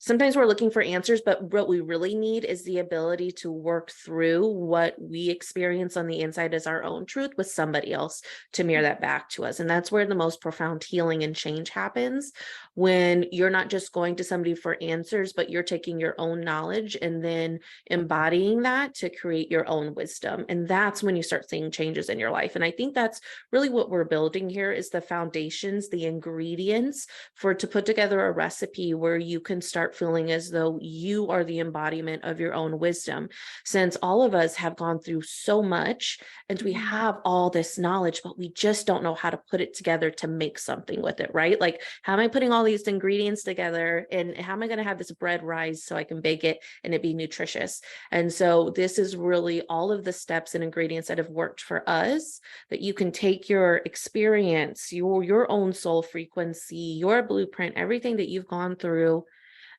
sometimes we're looking for answers, but what we really need is the ability to work through what we experience on the inside as our own truth with somebody else to mirror that back to us. And that's where the most profound healing and change happens, when you're not just going to somebody for answers, but you're taking your own knowledge and then embodying that to create your own wisdom. And that's when you start seeing changes in your life. And I think that's really what we're building here, is the foundations, the ingredients to put together a recipe where you can start feeling as though you are the embodiment of your own wisdom. Since all of us have gone through so much and we have all this knowledge, but we just don't know how to put it together to make something with it, right? Like, how am I putting all these ingredients together, and how am I going to have this bread rise so I can bake it and it be nutritious? And so this is really all of the steps and ingredients that have worked for us, that you can take your experience, your own soul frequency, your blueprint, everything that you've gone through,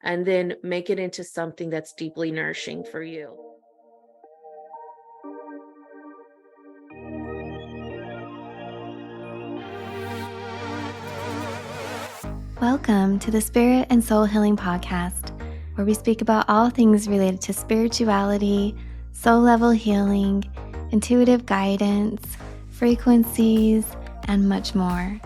and then make it into something that's deeply nourishing for you. Welcome to the Spirit and Soul Healing Podcast, where we speak about all things related to spirituality, soul level healing, intuitive guidance, frequencies, and much more.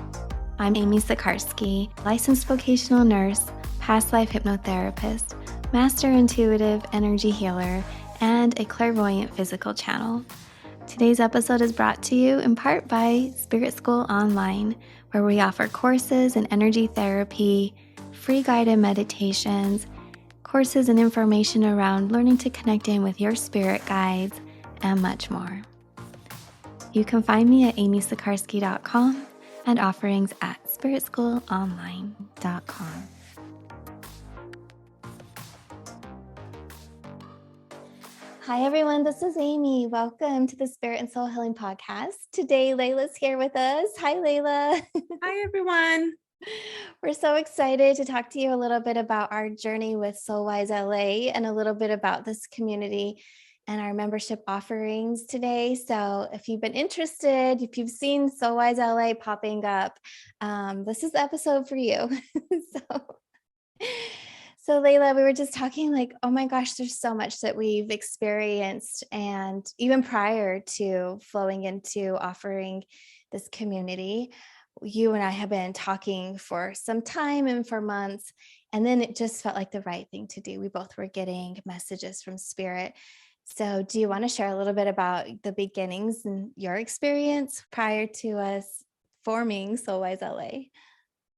I'm Amy Sikarskie, licensed vocational nurse, past life hypnotherapist, master intuitive energy healer, and a clairvoyant physical channel. Today's episode is brought to you in part by Spirit School Online, where we offer courses in energy therapy, free guided meditations, courses and information around learning to connect in with your spirit guides, and much more. You can find me at amysikarskie.com and offerings at spiritschoolonline.com. Hi everyone, this is Amy. Welcome to the Spirit and Soul Healing Podcast. Today, Layla's here with us. Hi, Layla. Hi, everyone. We're so excited to talk to you a little bit about our journey with Soulwise LA and a little bit about this community and our membership offerings today. So if you've been interested, if you've seen Soulwise LA popping up, this is the episode for you. So Layla, we were just talking like, oh my gosh, there's so much that we've experienced. And even prior to flowing into offering this community, you and I have been talking for some time and for months, and then it just felt like the right thing to do. We both were getting messages from Spirit. So do you want to share a little bit about the beginnings and your experience prior to us forming Soulwise LA?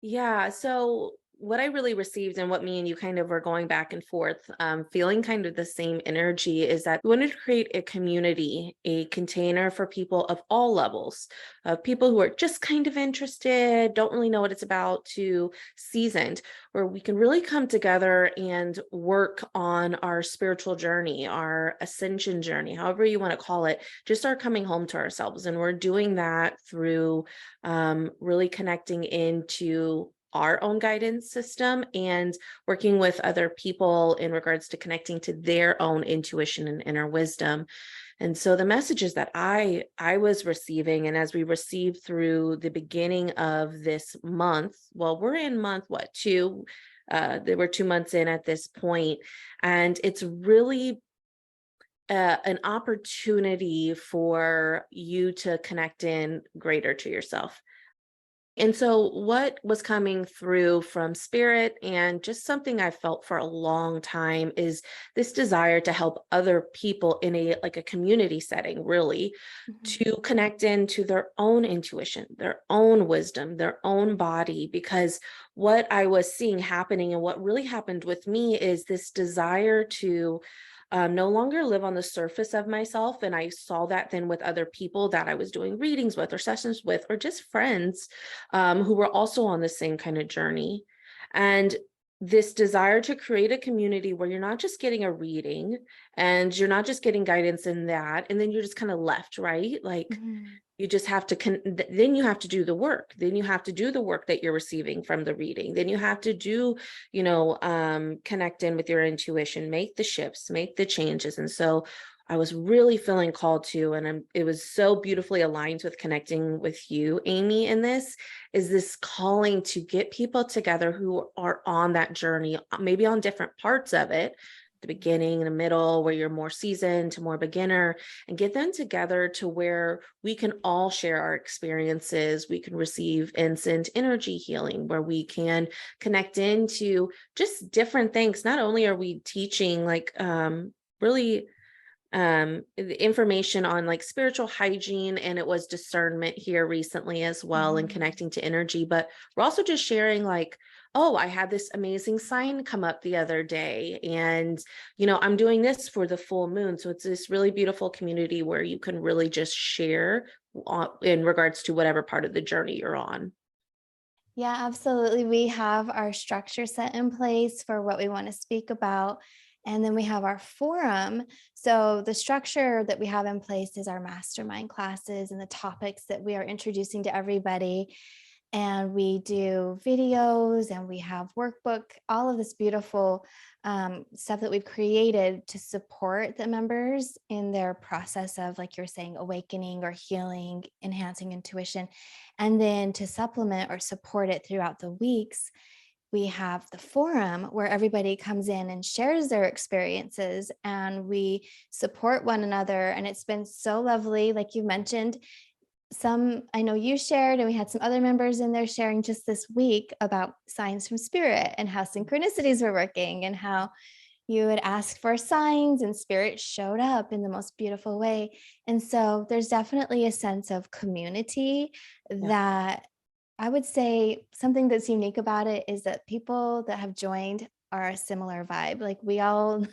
Yeah. So what I really received, and what me and you kind of were going back and forth, feeling kind of the same energy, is that we wanted to create a community, a container for people of all levels, of people who are just kind of interested, don't really know what it's about, to seasoned, where we can really come together and work on our spiritual journey, our ascension journey, however you want to call it, just our coming home to ourselves. And we're doing that through really connecting into our own guidance system and working with other people in regards to connecting to their own intuition and inner wisdom. And so the messages that I was receiving, and as we received through the beginning of this month, well, we're in month, two? They were 2 months in at this point, and it's really an opportunity for you to connect in greater to yourself. And so what was coming through from Spirit, and just something I felt for a long time, is this desire to help other people in a community setting, really, to connect into their own intuition, their own wisdom, their own body. Because what I was seeing happening, and what really happened with me, is this desire to no longer live on the surface of myself. And I saw that then with other people that I was doing readings with, or sessions with, or just friends who were also on the same kind of journey. And this desire to create a community where you're not just getting a reading and you're not just getting guidance in that, and then you're just kind of left, right? Like, you just have to, then you have to do the work. Then you have to do the work that you're receiving from the reading. Then you have to do, connect in with your intuition, make the shifts, make the changes. And so I was really feeling called to, and it was so beautifully aligned with connecting with you, Amy, in this, is this calling to get people together who are on that journey, maybe on different parts of it, the beginning and the middle, where you're more seasoned to more beginner, and get them together to where we can all share our experiences. We can receive instant energy healing, where we can connect into just different things. Not only are we teaching really the information on like spiritual hygiene, and it was discernment here recently as well, and Mhm. connecting to energy, but we're also just sharing like, oh, I had this amazing sign come up the other day, and I'm doing this for the full moon. So it's this really beautiful community where you can really just share in regards to whatever part of the journey you're on. Yeah, absolutely. We have our structure set in place for what we want to speak about. And then we have our forum. So, the structure that we have in place is our mastermind classes and the topics that we are introducing to everybody. And we do videos and we have workbook, all of this beautiful stuff that we've created to support the members in their process of, like you're saying, awakening or healing, enhancing intuition. And then to supplement or support it throughout the weeks, we have the forum where everybody comes in and shares their experiences and we support one another. And it's been so lovely. Like you mentioned, some I know you shared, and we had some other members in there sharing just this week about signs from spirit and how synchronicities were working and how you would ask for signs and spirit showed up in the most beautiful way. And so there's definitely a sense of community Yeah. that I would say something that's unique about it is that people that have joined are a similar vibe. Like we all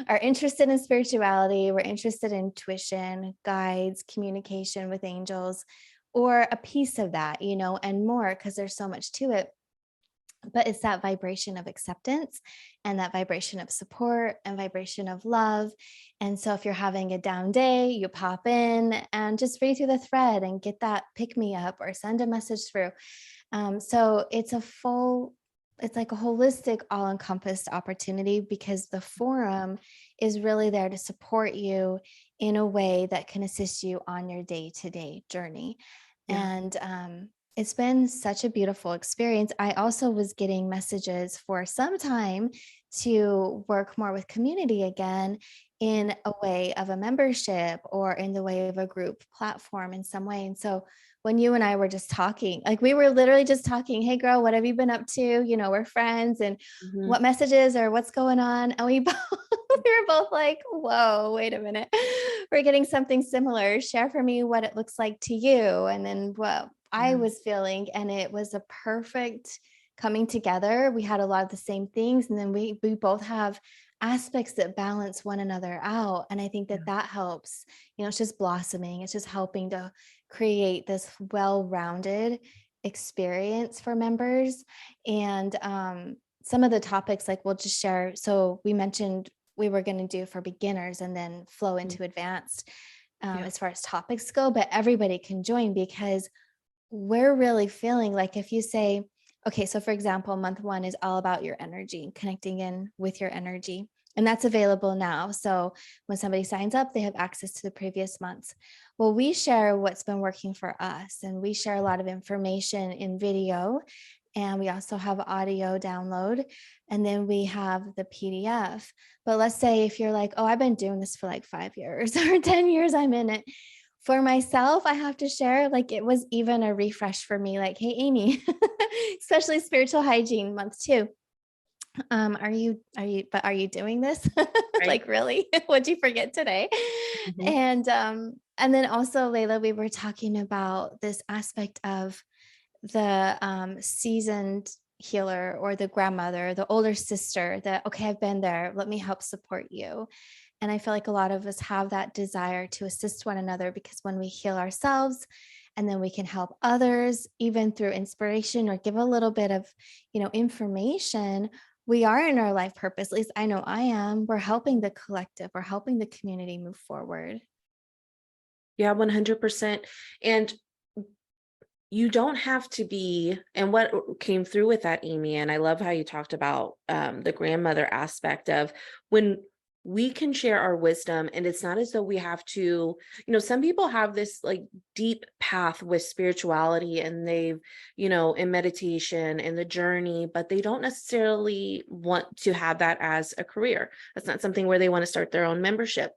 are interested in spirituality, we're interested in intuition, guides, communication with angels, or a piece of that, and more because there's so much to it. But it's that vibration of acceptance and that vibration of support and vibration of love. And so if you're having a down day, you pop in and just read through the thread and get that pick me up or send a message through. So it's like a holistic, all encompassed opportunity because the forum is really there to support you in a way that can assist you on your day to day journey. Yeah. And it's been such a beautiful experience. I also was getting messages for some time to work more with community again in a way of a membership or in the way of a group platform in some way. And so when you and I were just talking, like we were literally just talking, hey girl, what have you been up to? We're friends and Mhm. what messages or what's going on? And we both we were both like, whoa, wait a minute. We're getting something similar. Share for me what it looks like to you. And then what I Yeah. was feeling. And it was a perfect coming together. We had a lot of the same things. And then we both have aspects that balance one another out. And I think Yeah. that helps. It's just blossoming. It's just helping to create this well-rounded experience for members. And some of the topics, like we'll just share. So we mentioned we were going to do for beginners and then flow Mhm. into advanced Yeah. as far as topics go, but everybody can join because we're really feeling like if you say, okay, so for example, month one is all about your energy, connecting in with your energy. And that's available now. So when somebody signs up, they have access to the previous months. Well, we share what's been working for us, and we share a lot of information in video. And we also have audio download. And then we have the PDF. But let's say if you're like, oh, I've been doing this for like 5 years or 10 years, I'm in it. For myself, I have to share, like, it was even a refresh for me, like, "Hey, Amy," especially spiritual hygiene month 2. Are you doing this? Right. Like, really? What'd you forget today? Mhm. And then also, Layla, we were talking about this aspect of the seasoned healer or the grandmother, the older sister that, okay, I've been there. Let me help support you. And I feel like a lot of us have that desire to assist one another because when we heal ourselves and then we can help others, even through inspiration or give a little bit of, information, we are in our life purpose. At least I know I am. We're helping the collective, we're helping the community move forward. Yeah, 100%. And you don't have to be, and what came through with that, Amy, and I love how you talked about the grandmother aspect of when we can share our wisdom. And it's not as though we have to, some people have this like deep path with spirituality, and they've, in meditation and the journey, but they don't necessarily want to have that as a career. That's not something where they want to start their own membership,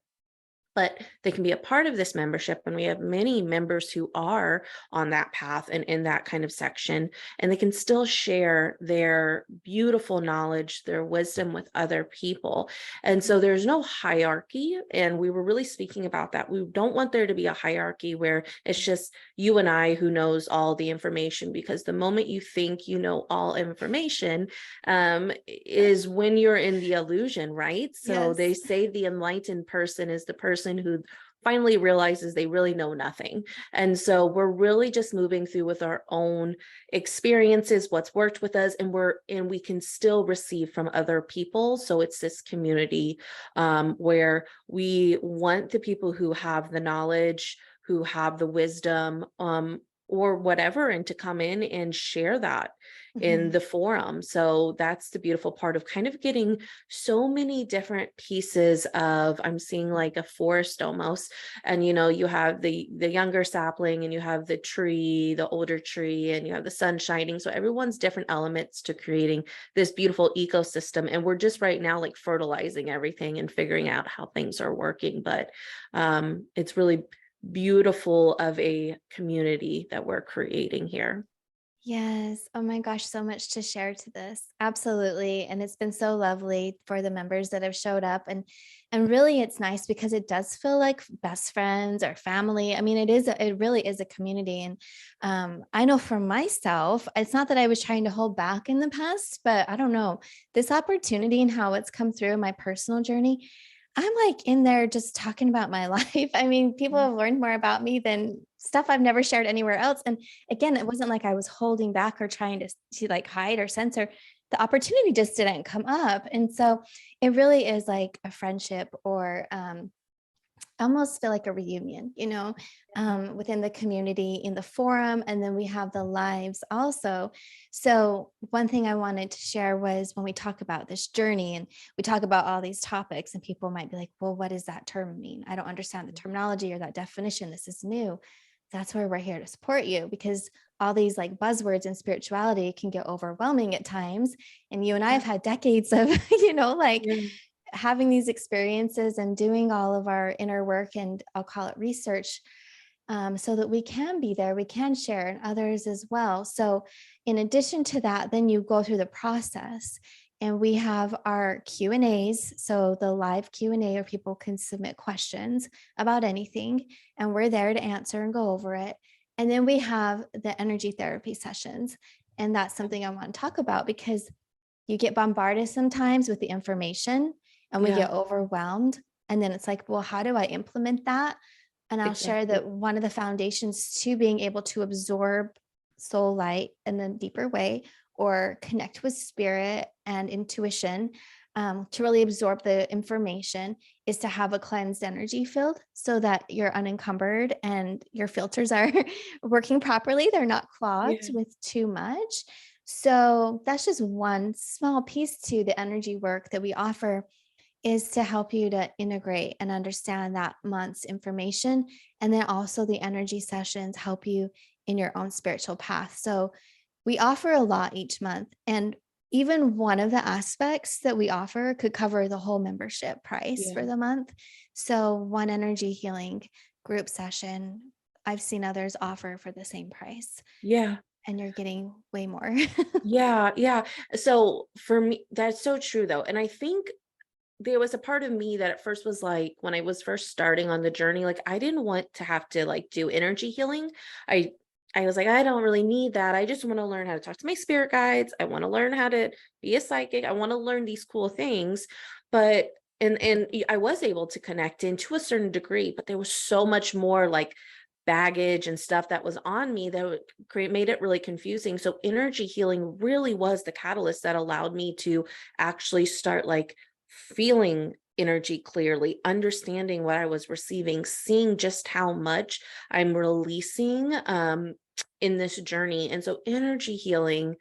but they can be a part of this membership. And we have many members who are on that path and in that kind of section, and they can still share their beautiful knowledge, their wisdom with other people. And so there's no hierarchy. And we were really speaking about that. We don't want there to be a hierarchy where it's just you and I who knows all the information, because the moment you think you know all information, is when you're in the illusion, right? So Yes. they say the enlightened person is the person who finally realizes they really know nothing. And so we're really just moving through with our own experiences, what's worked with us, and we can still receive from other people. So it's this community where we want the people who have the knowledge, who have the wisdom, or whatever, and to come in and share that in the forum. So that's the beautiful part of kind of getting so many different pieces of, I'm seeing like a forest almost. And, you have the younger sapling, and you have the tree, the older tree, and you have the sun shining. So everyone's different elements to creating this beautiful ecosystem. And we're just right now like fertilizing everything and figuring out how things are working. But it's really beautiful of a community that we're creating here. Yes. Oh my gosh, so much to share to this. Absolutely. And it's been so lovely for the members that have showed up, and really it's nice because it does feel like best friends or family. I mean, it really is a community. And I know for myself, it's not that I was trying to hold back in the past, but I don't know, this opportunity and how it's come through my personal journey. I'm like in there just talking about my life. I mean, people have learned more about me than stuff I've never shared anywhere else. And again, it wasn't like I was holding back or trying to like hide or censor. The opportunity just didn't come up. And so it really is like a friendship, or I almost feel like a reunion, within the community in the forum. And then we have the lives also. So one thing I wanted to share was when we talk about this journey and we talk about all these topics, and people might be like, well, what does that term mean? I don't understand the terminology or that definition. This is new. That's where we're here to support you, because all these like buzzwords in spirituality can get overwhelming at times. And you and I have had decades of, like Yeah. having these experiences and doing all of our inner work, and I'll call it research, so that we can be there, we can share, and others as well. So in addition to that, then you go through the process, and we have our Q&As. So the live Q&A, where people can submit questions about anything, and we're there to answer and go over it. And then we have the energy therapy sessions. And that's something I want to talk about, because you get bombarded sometimes with the information and we Yeah, get overwhelmed. And then it's like, well, how do I implement that? And I'll share exactly. that one of the foundations to being able to absorb soul light in a deeper way, or connect with spirit and intuition, to really absorb the information, is to have a cleansed energy field, so that you're unencumbered and your filters are working properly. They're not clogged Yeah. with too much. So that's just one small piece to the energy work that we offer, is to help you to integrate and understand that month's information. And then also the energy sessions help you in your own spiritual path. So we offer a lot each month. And even one of the aspects that we offer could cover the whole membership price Yeah. for the month. So one energy healing group session, I've seen others offer for the same price, Yeah. and you're getting way more. Yeah. Yeah. So for me, that's so true though. And I think there was a part of me that at first was like, when I was first starting on the journey, like I didn't want to have to like do energy healing. I I was like, I don't really need that. I just want to learn how to talk to my spirit guides. I want to learn how to be a psychic. I want to learn these cool things. But I was able to connect in to a certain degree, but there was so much more like baggage and stuff that was on me that would made it really confusing. So energy healing really was the catalyst that allowed me to actually start like feeling energy clearly, understanding what I was receiving, seeing just how much I'm releasing in this journey. And so energy healing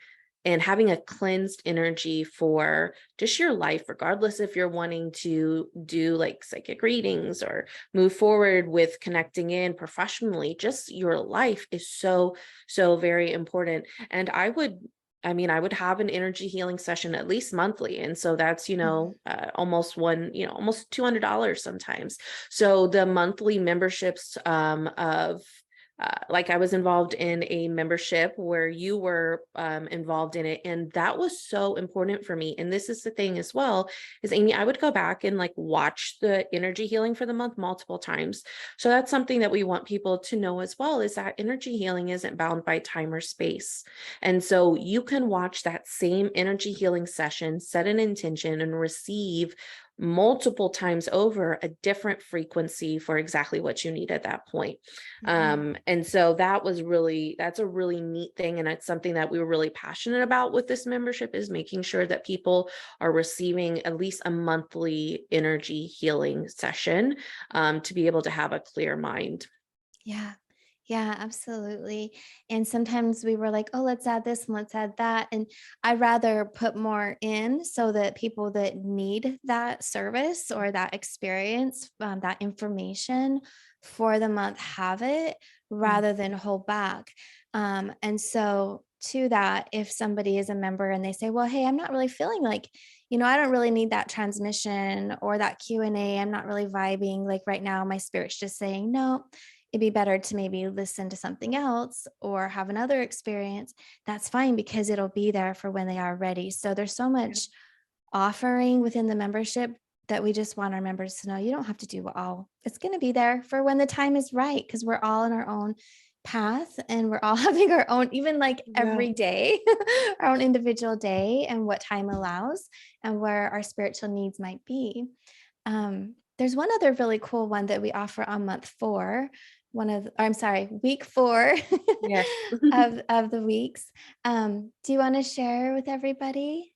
and having a cleansed energy for just your life, regardless if you're wanting to do like psychic readings or move forward with connecting in professionally, just your life is so, so very important. And I would have an energy healing session at least monthly. And so that's, almost almost $200 sometimes. So the monthly memberships like I was involved in a membership where you were involved in it. And that was so important for me. And this is the thing as well, is Amy, I would go back and like watch the energy healing for the month multiple times. So that's something that we want people to know as well, is that energy healing isn't bound by time or space. And so you can watch that same energy healing session, set an intention, and receive multiple times over a different frequency for exactly what you need at that point. And so that's a really neat thing. And it's something that we were really passionate about with this membership, is making sure that people are receiving at least a monthly energy healing session, to be able to have a clear mind. Yeah. Yeah, absolutely. And sometimes we were like, oh, let's add this and let's add that. And I'd rather put more in so that people that need that service or that experience, that information for the month have it rather than hold back. And so, to that, if somebody is a member and they say, well, hey, I'm not really feeling like, I don't really need that transmission or that Q&A. I'm not really vibing. Like right now, my spirit's just saying, no, it'd be better to maybe listen to something else or have another experience. That's fine, because it'll be there for when they are ready. So there's so much offering within the membership that we just want our members to know you don't have to do all. It's going to be there for when the time is right, because we're all in our own path and we're all having our own, even like Yeah. every day, our own individual day and what time allows and where our spiritual needs might be. There's one other really cool one that we offer on month 4, week 4 Yes. of the weeks. Do you want to share with everybody?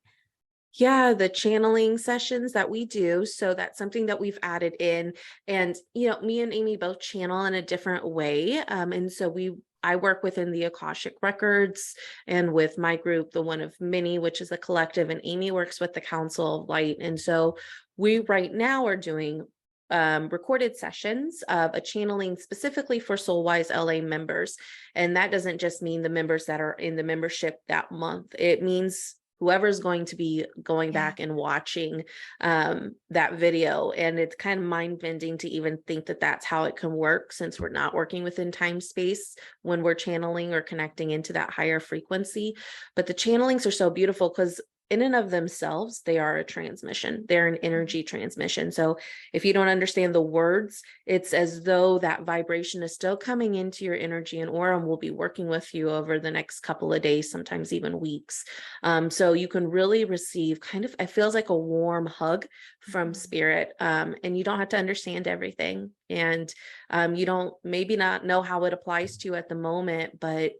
Yeah, the channeling sessions that we do. So that's something that we've added in. And, me and Amy both channel in a different way. And so I work within the Akashic Records, and with my group, the One of Many, which is a collective, and Amy works with the Council of Light. And so we right now are doing recorded sessions of a channeling specifically for Soulwise LA members. And that doesn't just mean the members that are in the membership that month. It means whoever's going to be going back and watching that video. And it's kind of mind bending to even think that that's how it can work, since we're not working within time space when we're channeling or connecting into that higher frequency. But the channelings are so beautiful because in and of themselves, they are a transmission. They're an energy transmission. So if you don't understand the words, it's as though that vibration is still coming into your energy and aura, and will be working with you over the next couple of days, sometimes even weeks. So you can really receive it feels like a warm hug from spirit. And you don't have to understand everything. And you don't maybe not know how it applies to you at the moment, but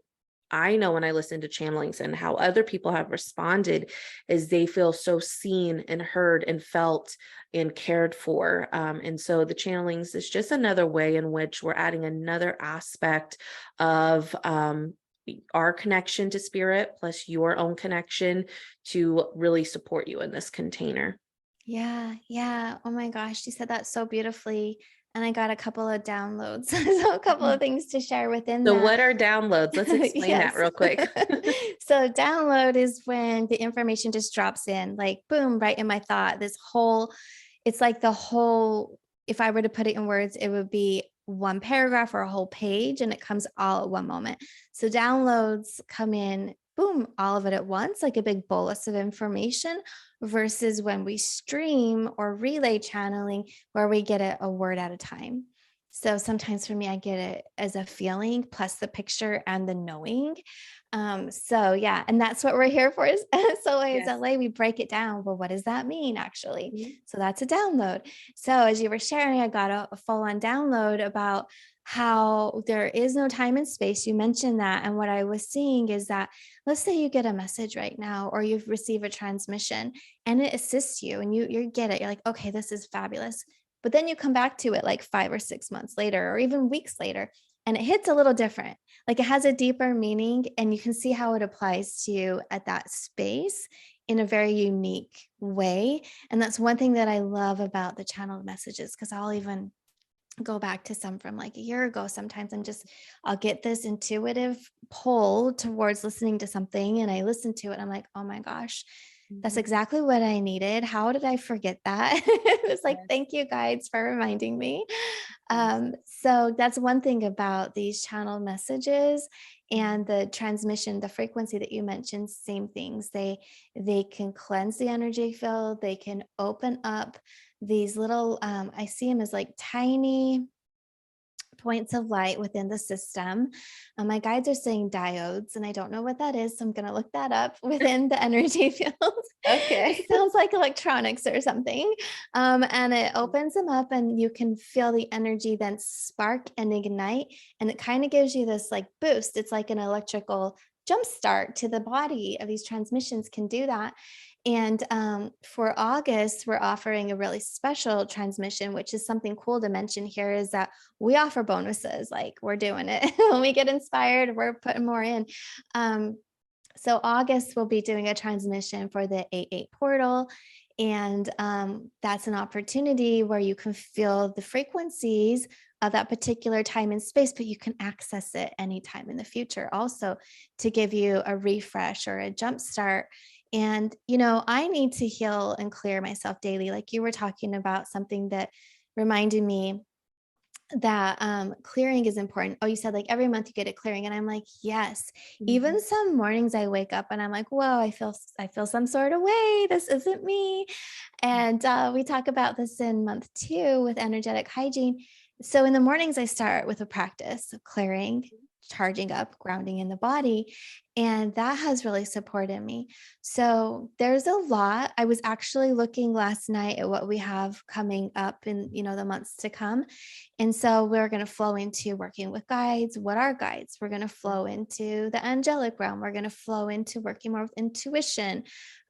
I know when I listen to channelings and how other people have responded, is they feel so seen and heard and felt and cared for. And so the channelings is just another way in which we're adding another aspect of our connection to spirit, plus your own connection, to really support you in this container. Yeah, yeah. Oh my gosh, you said that so beautifully. And I got a couple of downloads. So a couple of things to share within So that. what are downloads? Let's explain that Yes. real quick. So download is when the information just drops in, like boom, right in my thought. It's like the whole, if I were to put it in words, it would be one paragraph or a whole page, and it comes all at one moment. So downloads come in, boom, all of it at once, like a big bolus of information, versus when we stream or relay channeling, where we get it a word at a time. So sometimes for me, I get it as a feeling plus the picture and the knowing. So yeah, and that's what we're here for is so as Yes. LA, we break it down. Well, what does that mean actually? Mhm. So that's a download. So as you were sharing, I got a full on download about how there is no time and space. You mentioned that. And what I was seeing is that, let's say you get a message right now, or you've received a transmission and it assists you and you get it. You're like, okay, this is fabulous. But then you come back to it like 5 or 6 months later, or even weeks later, and it hits a little different. Like it has a deeper meaning, and you can see how it applies to you at that space in a very unique way. And that's one thing that I love about the channeled messages, because I'll even go back to some from like a year ago. Sometimes I'll get this intuitive pull towards listening to something, and I listen to it. And I'm like, oh my gosh, that's Mhm. exactly what I needed. How did I forget that? It was like, Yes, thank you guides for reminding me. yes. So that's one thing about these channel messages Mhm. and the transmission, the frequency that you mentioned, same things. They can cleanse the energy field. They can open up these little, I see them as like tiny points of light within the system. My guides are saying diodes, and I don't know what that is. So I'm going to look that up within the energy field. It Okay. sounds like electronics or something. And it opens them up, and you can feel the energy then spark and ignite. And it kind of gives you this like boost. It's like an electrical jump start to the body. Of these transmissions can do that. And for August, we're offering a really special transmission, which is something cool to mention here, is that we offer bonuses. Like we're doing it when we get inspired, we're putting more in. Um, so August we'll be doing a transmission for the 8-8 portal. And that's an opportunity where you can feel the frequencies of that particular time and space, but you can access it anytime in the future also, to give you a refresh or a jump start. And, I need to heal and clear myself daily. Like you were talking about something that reminded me that clearing is important. Oh, you said like every month you get a clearing, and I'm like, yes. Mhm. Even some mornings I wake up and I'm like, whoa, I feel some sort of way. This isn't me. And we talk about this in month 2 with energetic hygiene. So in the mornings, I start with a practice of clearing, charging up, grounding in the body. And that has really supported me. So there's a lot. I was actually looking last night at what we have coming up in, the months to come. And so we're going to flow into working with guides. What are guides? We're going to flow into the angelic realm. We're going to flow into working more with intuition.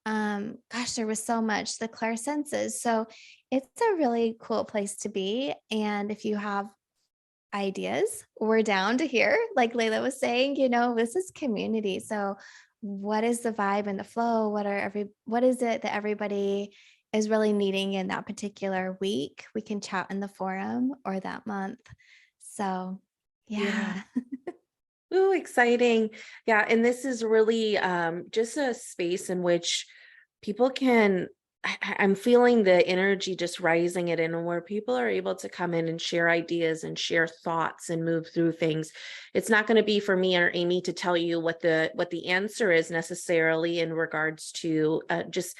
Gosh, there was so much, the clairsenses. So it's a really cool place to be. And if you have ideas, we're down to hear. Like Layla was saying, this is community. So what is the vibe and the flow? What is it that everybody is really needing in that particular week? We can chat in the forum or that month. So Yeah. yeah. Ooh, exciting. Yeah. And this is really just a space in which people can, I'm feeling the energy just rising it in, and where people are able to come in and share ideas and share thoughts and move through things. It's not going to be for me or Amy to tell you what the answer is necessarily in regards to just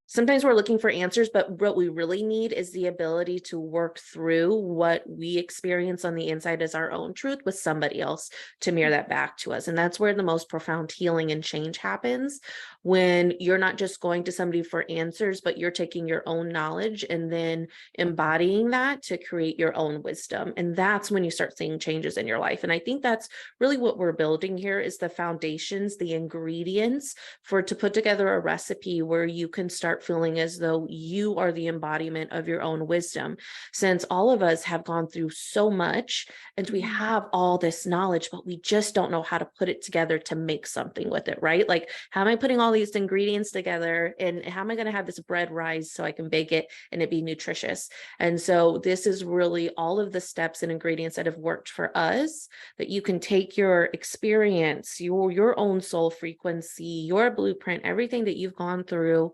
sometimes we're looking for answers, but what we really need is the ability to work through what we experience on the inside as our own truth with somebody else to mirror that back to us. And that's where the most profound healing and change happens, when you're not just going to somebody for answers, but you're taking your own knowledge and then embodying that to create your own wisdom. And that's when you start seeing changes in your life. And I think that's really what we're building here, is the foundations, the ingredients to put together a recipe where you can start feeling as though you are the embodiment of your own wisdom. Since all of us have gone through so much and we Mhm. have all this knowledge, but we just don't know how to put it together to make something with it, right? Like, how am I putting all these ingredients together, and how am I going to have this bread rise so I can bake it and it be nutritious? And so this is really all of the steps and ingredients that have worked for us, that you can take your experience, your own soul frequency, your blueprint, everything that you've gone through,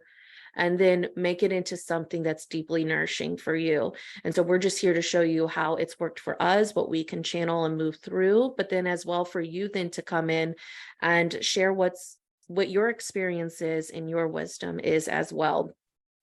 and then make it into something that's deeply nourishing for you. And so we're just here to show you how it's worked for us, what we can channel and move through, but then as well for you then to come in and share what your experience is and your wisdom is as well.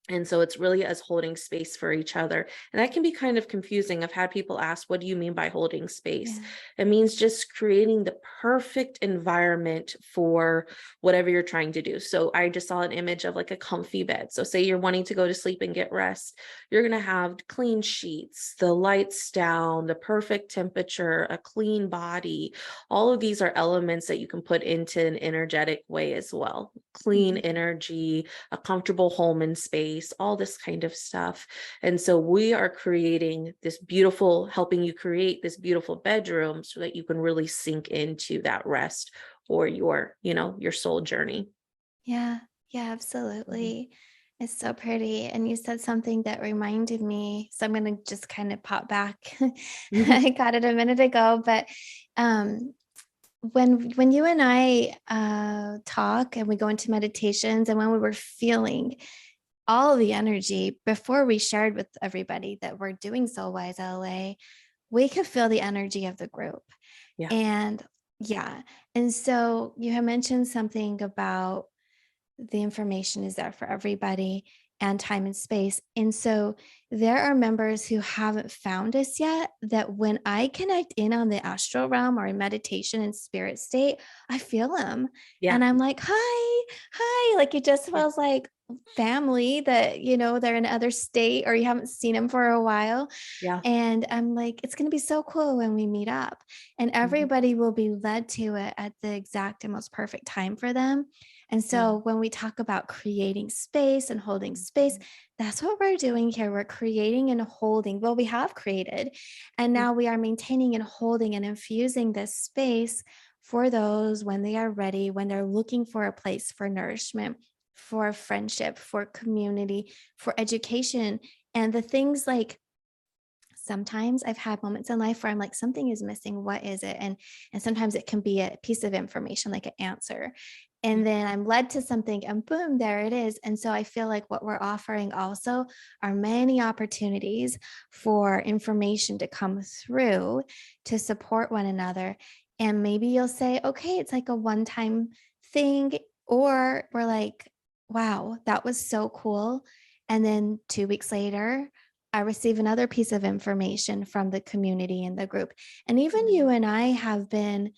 And so it's really us holding space for each other. And that can be kind of confusing. I've had people ask, what do you mean by holding space? Yeah. It means just creating the perfect environment for whatever you're trying to do. So I just saw an image of like a comfy bed. So say you're wanting to go to sleep and get rest. You're going to have clean sheets, the lights down, the perfect temperature, a clean body. All of these are elements that you can put into an energetic way as well. Clean Mhm. energy, a comfortable home and space, space, all this kind of stuff. And so we are creating this beautiful, helping you create this beautiful bedroom so that you can really sink into that rest or your, your soul journey. Yeah, yeah, absolutely. It's so pretty. And you said something that reminded me. So I'm going to just kind of pop back. Mhm. I got it a minute ago, but um, when you and I talk and we go into meditations, and when we were feeling all the energy before we shared with everybody that we're doing Soul Wise LA, we could feel the energy of the group. Yeah. And yeah. And so you have mentioned something about the information is there for everybody and time and space. And so there are members who haven't found us yet that when I connect in on the astral realm or in meditation and spirit state, I feel them. Yeah. And I'm like, hi, hi. Like it just Yeah. feels like family that, they're in another state or you haven't seen them for a while. Yeah. And I'm like, it's going to be so cool when we meet up. And Mhm. everybody will be led to it at the exact and most perfect time for them. And Yeah. so when we talk about creating space and holding space, that's what we're doing here. We're creating and holding. Well, we have created, and Mhm. now we are maintaining and holding and infusing this space for those when they are ready, when they're looking for a place for nourishment, for friendship, for community, for education. And the things like sometimes I've had moments in life where I'm like, something is missing. What is it? And sometimes it can be a piece of information, like an answer. And then I'm led to something and boom, there it is. And so I feel like what we're offering also are many opportunities for information to come through to support one another. And maybe you'll say, okay, it's like a one-time thing. Or we're like, wow, that was so cool. And then 2 weeks later, I receive another piece of information from the community and the group. And even you and I have been,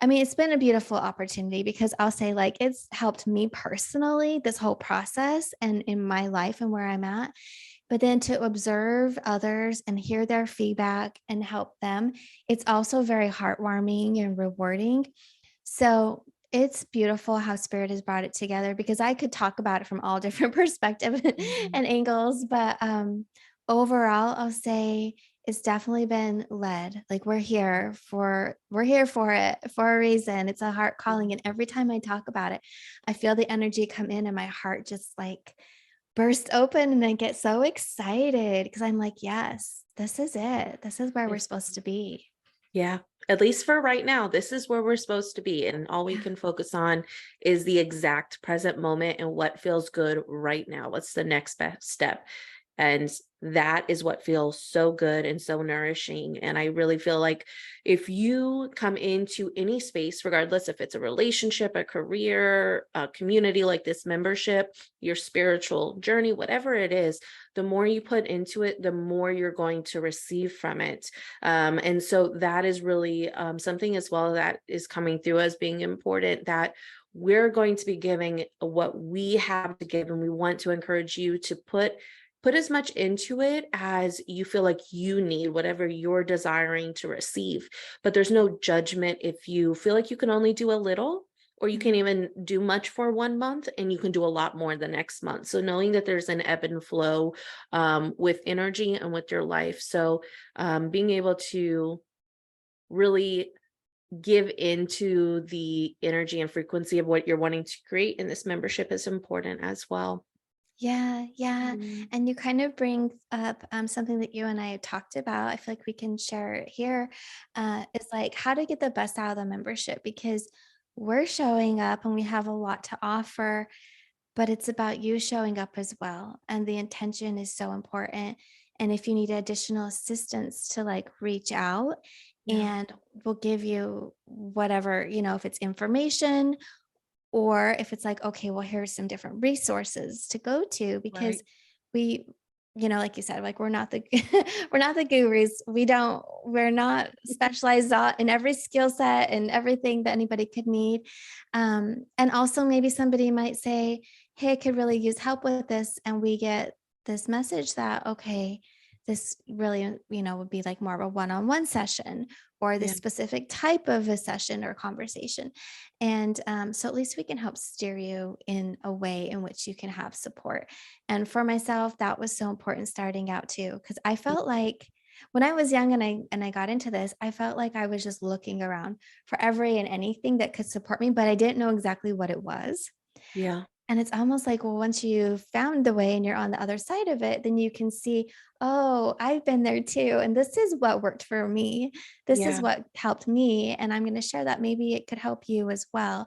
I mean, it's been a beautiful opportunity because I'll say, like, it's helped me personally, this whole process and in my life and where I'm at. But then to observe others and hear their feedback and help them, it's also very heartwarming and rewarding. So it's beautiful how spirit has brought it together because I could talk about it from all different perspectives Mhm. and angles. But overall, I'll say it's definitely been led. Like we're here for it for a reason. It's a heart calling. And every time I talk about it, I feel the energy come in and my heart just like burst open and I get so excited because I'm like, yes, this is it. This is where we're Yes. supposed to be. Yeah. At least for right now, this is where we're supposed to be. And all we Yeah. can focus on is the exact present moment and what feels good right now. What's the next best step? And that is what feels so good and so nourishing. And I really feel like if you come into any space, regardless if it's a relationship, a career, a community like this membership, your spiritual journey, whatever it is, the more you put into it, the more you're going to receive from it. And so that is really something as well that is coming through as being important, that we're going to be giving what we have to give. And we want to encourage you to put as much into it as you feel like you need, whatever you're desiring to receive. But there's no judgment if you feel like you can only do a little, or you can Mhm. even do much for 1 month and you can do a lot more the next month. So knowing that there's an ebb and flow with energy and with your life. So being able to really give into the energy and frequency of what you're wanting to create in this membership is important as well. Yeah, yeah. Mm. And you kind of bring up something that you and I have talked about. I feel like we can share it here. Is like how to get the best out of the membership because we're showing up and we have a lot to offer, but it's about you showing up as well. And the intention is so important. And if you need additional assistance to like reach out Yeah. and we'll give you whatever, if it's information or if it's like, okay, well, here's some different resources to go to because Right. we, like you said, like we're not the we're not the gurus. We're not specialized in every skill set and everything that anybody could need. And also maybe somebody might say, hey, I could really use help with this. And we get this message that, okay, this really, would be like more of a one-on-one session or this Yeah. specific type of a session or conversation. And so at least we can help steer you in a way in which you can have support. And for myself, that was so important starting out too, because I felt like when I was young and I got into this, I felt like I was just looking around for every and anything that could support me, but I didn't know exactly what it was. Yeah. And it's almost like, well, once you found the way and you're on the other side of it, then you can see, oh, I've been there too. And this is what worked for me. This is Yeah. what helped me. And I'm going to share that maybe it could help you as well.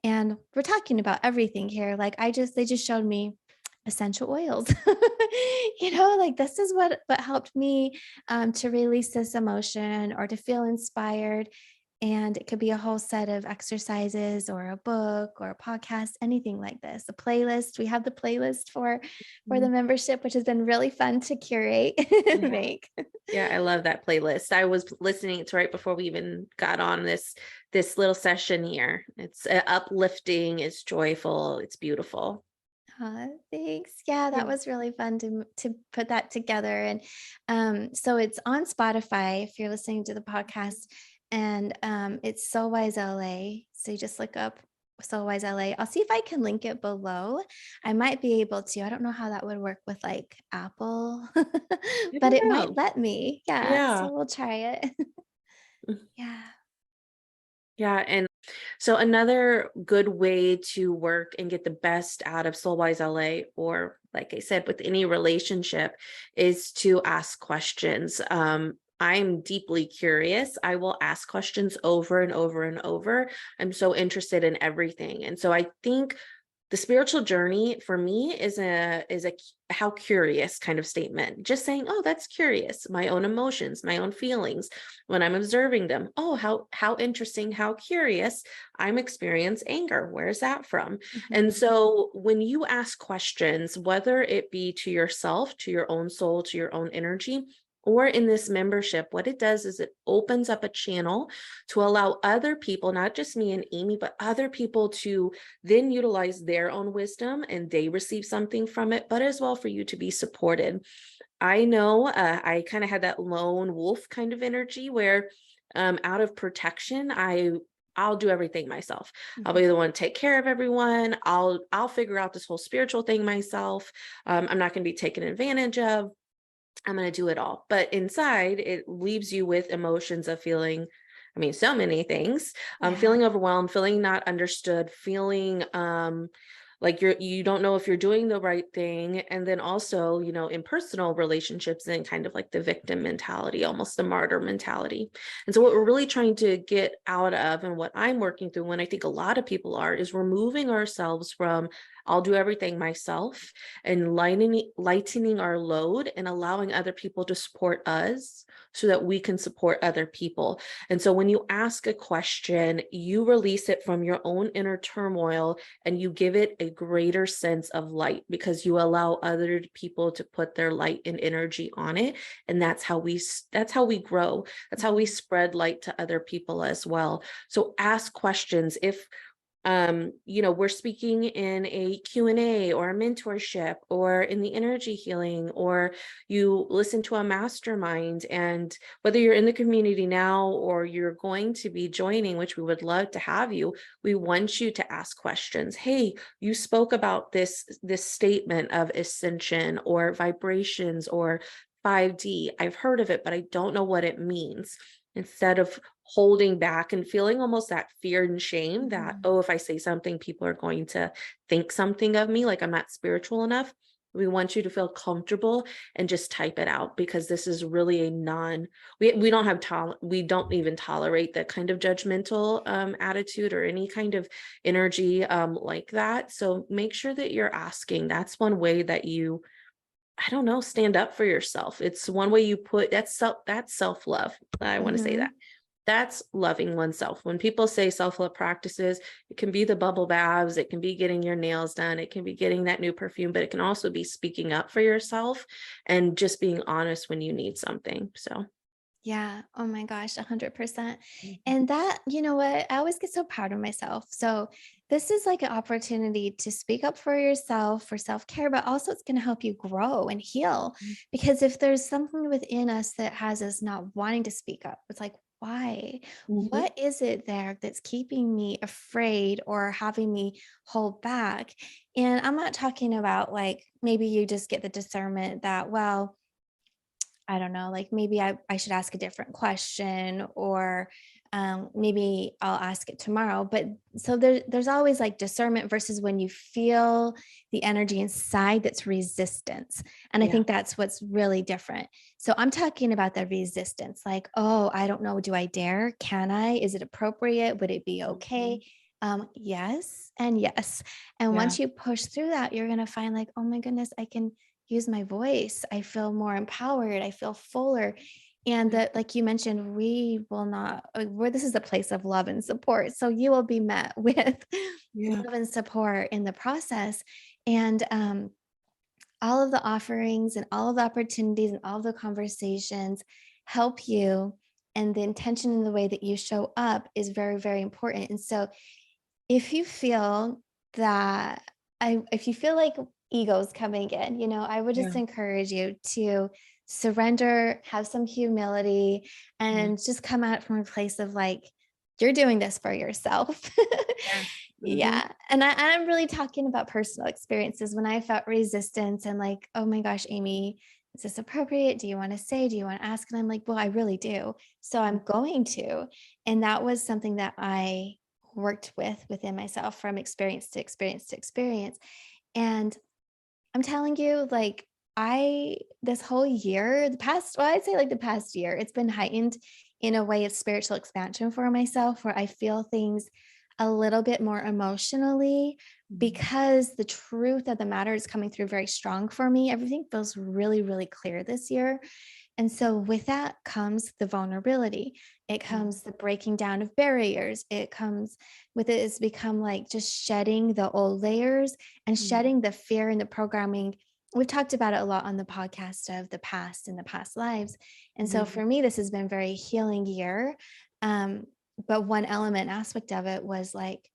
And we're talking about everything here. Like they just showed me essential oils. Like this is what helped me to release this emotion or to feel inspired. And it could be a whole set of exercises or a book or a podcast, anything like this. A playlist. We have the playlist for the Mhm. membership, which has been really fun to curate and Yeah. make. Yeah, I love that playlist. I was listening to right before we even got on this little session here. It's uplifting, it's joyful, it's beautiful. Thanks. Yeah, that Yeah. was really fun to put that together. And so it's on Spotify if you're listening to the podcast, and it's Soul Wise LA. So you just look up Soul Wise LA. I'll see if I can link it below. I might be able to. I don't know how that would work with like Apple, I but don't it might know. let me. Yeah, Yeah. so we'll try it. Mm. Yeah. Yeah. And so another good way to work and get the best out of Soulwise LA, or like I said, with any relationship, is to ask questions. I'm deeply curious. I will ask questions over and over and over. I'm so interested in everything. And so I think the spiritual journey for me is a how curious kind of statement. Just saying, oh, that's curious. My own emotions, my own feelings when I'm observing them. Oh, how interesting, how curious. I'm experiencing anger. Where's that from? And Mhm. so when you ask questions, whether it be to yourself, to your own soul, to your own energy, or in this membership, what it does is it opens up a channel to allow other people, not just me and Amy, but other people to then utilize their own wisdom and they receive something from it, but as well for you to be supported. I know I kind of had that lone wolf kind of energy where out of protection, I'll do everything myself. I'll be Mhm. the one to take care of everyone. I'll figure out this whole spiritual thing myself. I'm not going to be taken advantage of. I'm going to do it all. But inside, it leaves you with emotions of feeling, I mean, so many things. Yeah. Feeling overwhelmed, feeling not understood, feeling like you don't know if you're doing the right thing. And then also, in personal relationships and kind of like the victim mentality, almost the martyr mentality. And so what we're really trying to get out of, and what I'm working through, when I think a lot of people are, is removing ourselves from I'll do everything myself and lightening our load and allowing other people to support us so that we can support other people. And so when you ask a question, you release it from your own inner turmoil and you give it a greater sense of light because you allow other people to put their light and energy on it. And that's how we grow. That's how we Mhm. spread light to other people as well. So ask questions. If we're speaking in a Q&A or a mentorship or in the energy healing, or you listen to a mastermind, and whether you're in the community now or you're going to be joining, which we would love to have you, we want you to ask questions. Hey, you spoke about this statement of ascension or vibrations or 5D. I've heard of it, but I don't know what it means. Instead of holding back and feeling almost that fear and shame that, Mhm. oh, if I say something, people are going to think something of me, like I'm not spiritual enough. We want you to feel comfortable and just type it out, because this is really a we don't have we don't even tolerate that kind of judgmental attitude or any kind of energy like that. So make sure that you're asking. That's one way that you, I don't know, stand up for yourself. It's one way you put that's self-love. I want to say that. Mhm. That's loving oneself. When people say self-love practices, it can be the bubble baths, it can be getting your nails done, it can be getting that new perfume, but it can also be speaking up for yourself and just being honest when you need something. So, Yeah. Oh my gosh, 100%. Mhm. And that, you know what? I always get so proud of myself. So this is like an opportunity to speak up for yourself, for self-care, but also it's going to help you grow and heal. Because if there's something within us that has us not wanting to speak up, it's like, why? Mhm. What is it there that's keeping me afraid or having me hold back? And I'm not talking about like maybe you just get the discernment that, well, I don't know, like maybe I should ask a different question or maybe I'll ask it tomorrow. But so there's always like discernment versus when you feel the energy inside that's resistance. And I Yeah. think that's what's really different. So I'm talking about the resistance, like, oh, I don't know. Do I dare? Can I? Is it appropriate? Would it be Mhm. okay? Yes and yes. And Yeah. once you push through that, you're going to find like, oh my goodness, I can use my voice. I feel more empowered. I feel fuller. And Yeah. that, like you mentioned, we will not, where this is a place of love and support. So you will be met with Yeah. love and support in the process. And all of the offerings and all of the opportunities and all of the conversations help you. And the intention and the way that you show up is very, very important. And so if you feel that if you feel like ego's coming in, I would just Yeah. encourage you to surrender, have some humility, Yeah. and just come at it from a place of like, you're doing this for yourself. Yeah. Mhm. Yeah. And I'm really talking about personal experiences when I felt resistance and like, oh my gosh, Amy, is this appropriate? Do you want to say? Do you want to ask? And I'm like, well, I really do. So I'm going to. And that was something that I worked within myself from experience to experience to experience. And I'm telling you, like, this whole year, I'd say like the past year, it's been heightened in a way of spiritual expansion for myself, where I feel things a little bit more emotionally Mhm. because the truth of the matter is coming through very strong for me. Everything feels really, really clear this year. And so with that comes the vulnerability. It Mhm. comes the breaking down of barriers. It comes with it has become like just shedding the old layers and Mhm. shedding the fear and the programming. We've talked about it a lot on the podcast of the past and the past lives. And so Mhm. for me, this has been very healing year. Um, but one element aspect of it was like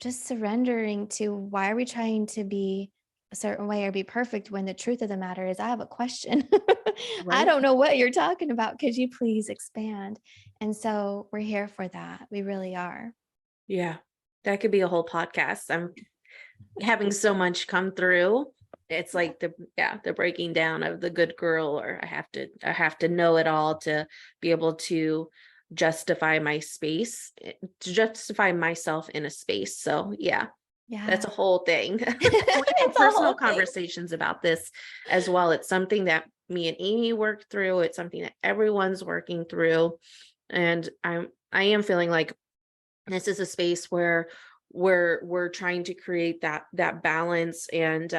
just surrendering to why are we trying to be a certain way or be perfect when the truth of the matter is I have a question. I Right? don't know what you're talking about. Could you please expand? And so we're here for that. We really are. Yeah. That could be a whole podcast. I'm having so much come through. It's Yeah. like the breaking down of the good girl, or I have to know it all to be able to justify my space, to justify myself in a space. So yeah, that's Yeah. a whole thing. We had It's a personal whole thing. conversations about this as well. It's something that me and Amy worked through. It's something that everyone's working through. And I am feeling like this is a space where we're trying to create that balance and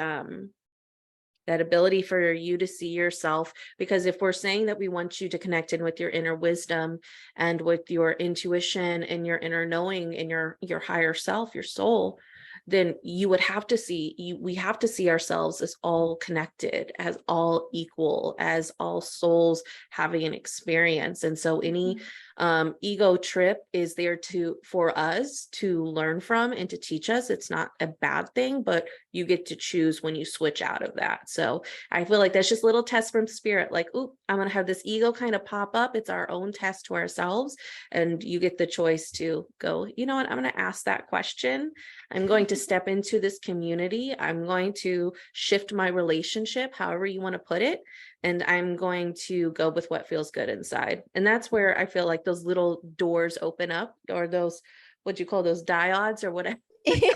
that ability for you to see yourself, because if we're saying that we want you to connect in with your inner wisdom and with your intuition and your inner knowing and your higher self, your soul, then you would have to see you we have to see ourselves as all connected, as all equal, as all souls having an experience. And so any Mhm. ego trip is there to for us to learn from and to teach us. It's not a bad thing, but you get to choose when you switch out of that. So I feel like that's just a little test from spirit, like, oop, I'm going to have this ego kind of pop up. It's our own test to ourselves. And you get the choice to go, you know what, I'm going to ask that question. I'm going to step into this community. I'm going to shift my relationship, however you want to put it. And I'm going to go with what feels good inside. And that's where I feel like those little doors open up, or those, what do you call those, diodes or whatever, Yeah.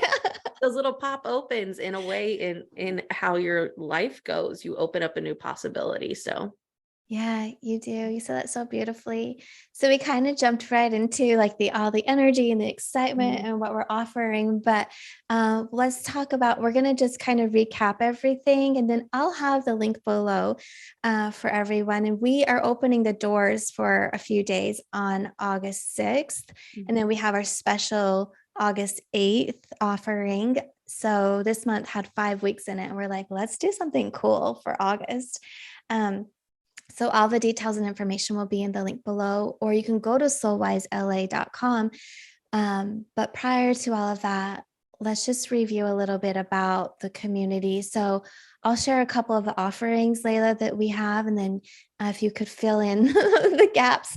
those little pop opens in a way in how your life goes. You open up a new possibility. So Yeah, you do. You said that so beautifully. So we kind of jumped right into like the all the energy and the excitement mhm. and what we're offering. But let's talk about. We're gonna just kind of recap everything, and then I'll have the link below for everyone. And we are opening the doors for a few days on August 6th, and then Mhm. we have our special August 8th offering. So this month had 5 weeks in it, and we're like, let's do something cool for August. Um, So all the details and information will be in the link below, or you can go to soulwisela.com. But prior to all of that, let's just review a little bit about the community. So I'll share a couple of the offerings, Layla, that we have, and then if you could fill in the gaps.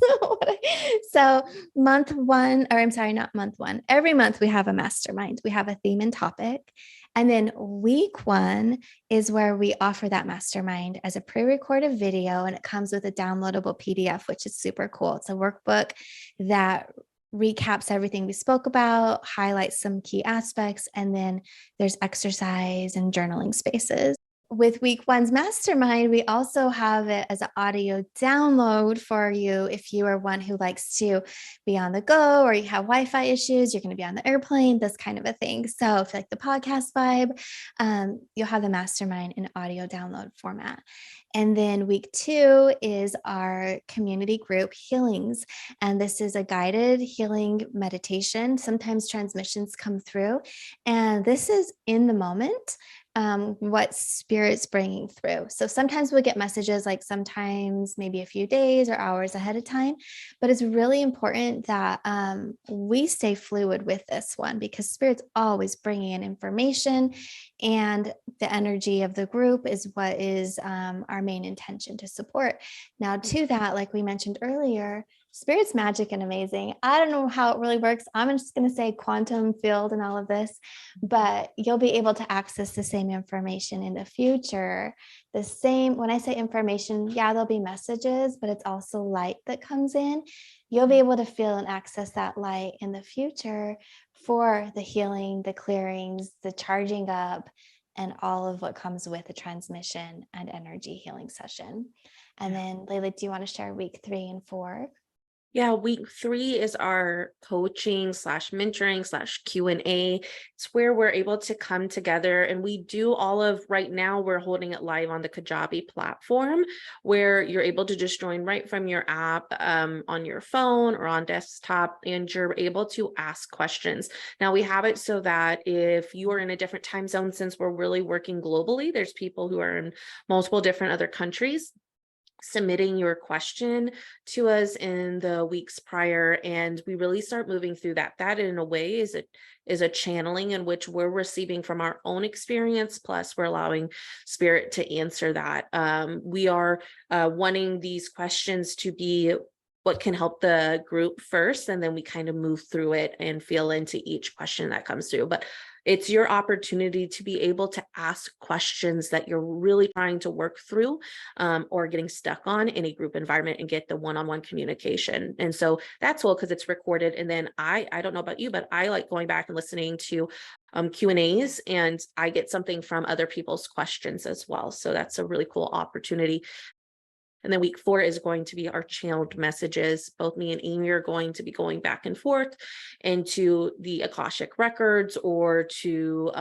So month one, or I'm sorry, not month one. Every month we have a mastermind. We have a theme and topic. And then week one is where we offer that mastermind as a pre-recorded video, and it comes with a downloadable PDF, which is super cool. It's a workbook that recaps everything we spoke about, highlights some key aspects, and then there's exercise and journaling spaces. With week one's mastermind, we also have it as an audio download for you if you are one who likes to be on the go, or you have Wi-Fi issues, you're going to be on the airplane, this kind of a thing. So if you like the podcast vibe, you'll have the mastermind in audio download format. And then week two is our community group healings. And this is a guided healing meditation. Sometimes transmissions come through, and this is in the moment. What spirit's bringing through. So sometimes we'll get messages, like sometimes maybe a few days or hours ahead of time, but it's really important that we stay fluid with this one, because spirit's always bringing in information, and the energy of the group is what is our main intention to support. Now to that, like we mentioned earlier, spirit's magic and amazing. I don't know how it really works. I'm just going to say quantum field and all of this, but you'll be able to access the same information in the future. The same, when I say information, yeah, there'll be messages, but it's also light that comes in. You'll be able to feel and access that light in the future for the healing, the clearings, the charging up, and all of what comes with a transmission and energy healing session. And then Layla, do you want to share week 3 and 4? Yeah, week 3 is our coaching slash mentoring slash Q&A. It's where we're able to come together, and we do all of, right now we're holding it live on the Kajabi platform, where you're able to just join right from your app on your phone or on desktop, and you're able to ask questions. Now we have it so that if you are in a different time zone, since we're really working globally, there's people who are in multiple different other countries, submitting your question to us in the weeks prior, and we really start moving through that in a way is a channeling in which we're receiving from our own experience, plus we're allowing spirit to answer that. We are wanting these questions to be what can help the group first, and then we kind of move through it and feel into each question that comes through. But it's your opportunity to be able to ask questions that you're really trying to work through or getting stuck on in a group environment, and get the one-on-one communication. And so that's cool because it's recorded. And then I don't know about you, but I like going back and listening to Q&As, and I get something from other people's questions as well. So that's a really cool opportunity. And then week 4 is going to be our channeled messages. Both me and Amy are going to be going back and forth into the Akashic records or to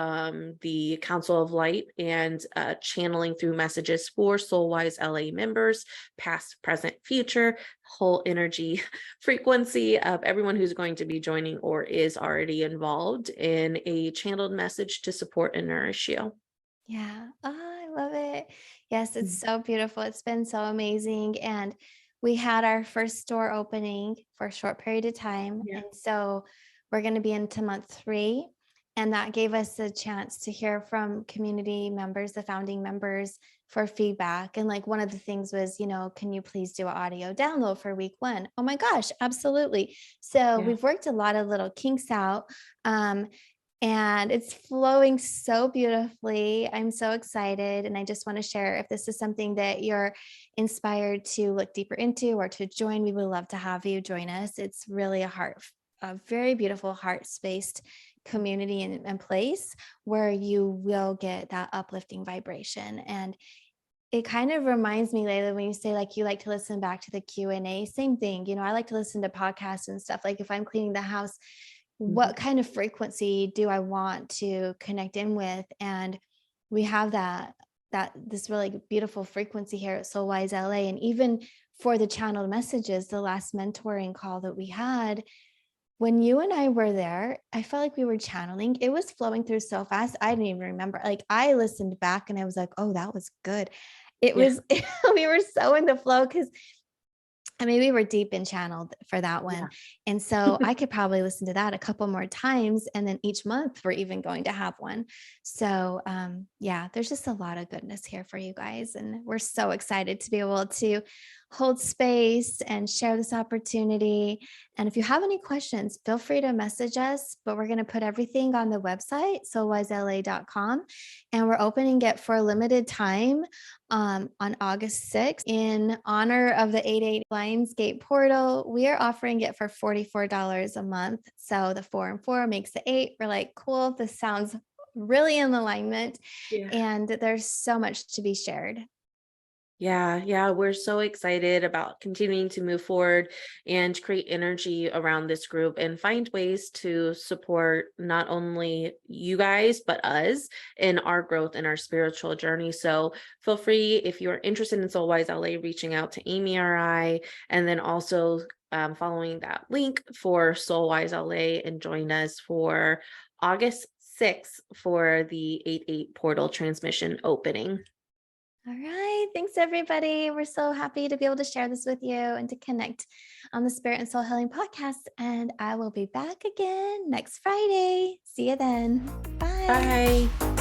the Council of Light, and channeling through messages for Soulwise LA members, past, present, future, whole energy frequency of everyone who's going to be joining or is already involved in a channeled message to support and nourish you. Yeah. Oh, I love it. Yes, it's so beautiful. It's been so amazing. And we had our first store opening for a short period of time. Yeah. And so we're going to be into month 3. And that gave us a chance to hear from community members, the founding members, for feedback. And like one of the things was, can you please do an audio download for week 1? Oh my gosh, absolutely. So Yeah. we've worked a lot of little kinks out. And it's flowing so beautifully. I'm so excited. And I just want to share, if this is something that you're inspired to look deeper into or to join, we would love to have you join us. It's really a very beautiful heart-spaced community and place where you will get that uplifting vibration. And it kind of reminds me, Layla, when you say like you like to listen back to the Q&A, same thing. I like to listen to podcasts and stuff. Like if I'm cleaning the house, what kind of frequency do I want to connect in with? And we have this really beautiful frequency here at Soulwise LA. And even for the channeled messages, the last mentoring call that we had, when you and I were there, I felt like we were channeling. It was flowing through so fast. I didn't even remember. Like I listened back and I was like, oh, that was good. it Yeah. was, we were so in the flow because we were deep in channeled for that one. Yeah. And so I could probably listen to that a couple more times. And then each month we're even going to have one. So yeah, there's just a lot of goodness here for you guys. And we're so excited to be able to hold space and share this opportunity. And if you have any questions, feel free to message us, but we're going to put everything on the website, soulwisela.com. And we're opening it for a limited time on August 6th in honor of the 8-8 Lionsgate portal. We are offering it for $44 a month. So the 4 and 4 makes the 8. We're like, cool, this sounds really in alignment. Yeah. And there's so much to be shared. Yeah, we're so excited about continuing to move forward and create energy around this group and find ways to support not only you guys, but us in our growth and our spiritual journey. So feel free, if you're interested in Soulwise LA, reaching out to Amy or I, and then also following that link for Soulwise LA and join us for August 6th for the 8-8 portal transmission opening. All right. Thanks, everybody. We're so happy to be able to share this with you and to connect on the Spirit and Soul Healing podcast. And I will be back again next Friday. See you then. Bye. Bye.